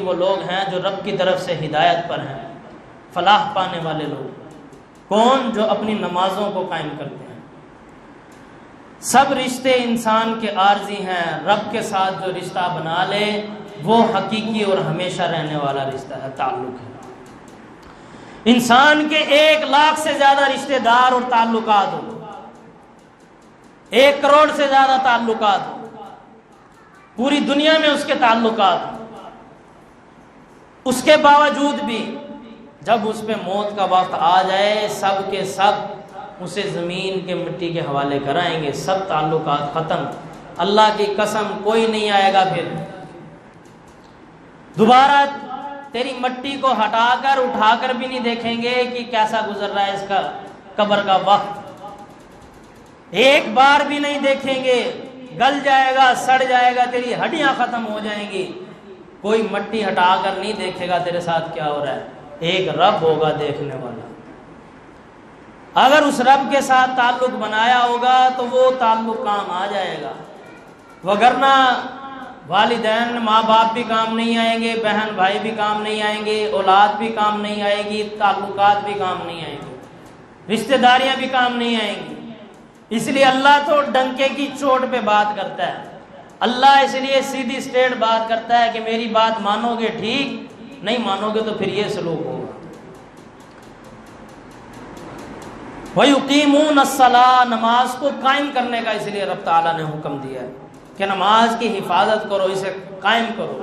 وہ لوگ ہیں جو رب کی طرف سے ہدایت پر ہیں، فلاح پانے والے لوگ۔ کون؟ جو اپنی نمازوں کو قائم کرتے ہیں۔ سب رشتے انسان کے عارضی ہیں، رب کے ساتھ جو رشتہ بنا لے وہ حقیقی اور ہمیشہ رہنے والا رشتہ ہے، تعلق ہے۔ انسان کے 1,00,000 سے زیادہ رشتہ دار اور تعلقات ہو، 1 کروڑ سے زیادہ تعلقات ہو، پوری دنیا میں اس کے تعلقات ہوں، اس کے باوجود بھی جب اس پہ موت کا وقت آ جائے سب کے سب اسے زمین کے مٹی کے حوالے کرائیں گے، سب تعلقات ختم۔ اللہ کی قسم کوئی نہیں آئے گا پھر دوبارہ تیری مٹی کو ہٹا کر اٹھا کر بھی نہیں دیکھیں گے کہ کیسا گزر رہا ہے اس کا قبر کا وقت، ایک بار بھی نہیں دیکھیں گے، گل جائے گا، سڑ جائے گا، تیری ہڈیاں ختم ہو جائیں گی، کوئی مٹی ہٹا کر نہیں دیکھے گا تیرے ساتھ کیا ہو رہا ہے، ایک رب ہوگا دیکھنے والا۔ اگر اس رب کے ساتھ تعلق بنایا ہوگا تو وہ تعلق کام آ جائے گا، وگرنہ والدین ماں باپ بھی کام نہیں آئیں گے، بہن بھائی بھی کام نہیں آئیں گے، اولاد بھی کام نہیں آئے گی، تعلقات بھی کام نہیں آئیں گے، رشتہ داریاں بھی کام نہیں آئیں گی۔ اس لیے اللہ تو ڈنکے کی چوٹ پہ بات کرتا ہے، اللہ اس لیے سیدھی اسٹریٹ بات کرتا ہے کہ میری بات مانو گے ٹھیک، نہیں مانو گے تو پھر یہ سلوک ہوگا۔ وَيُقِيمُونَ الصَّلَاةَ، نماز کو قائم کرنے کا اس لیے رب تعالیٰ نے حکم دیا ہے کہ نماز کی حفاظت کرو، اسے قائم کرو۔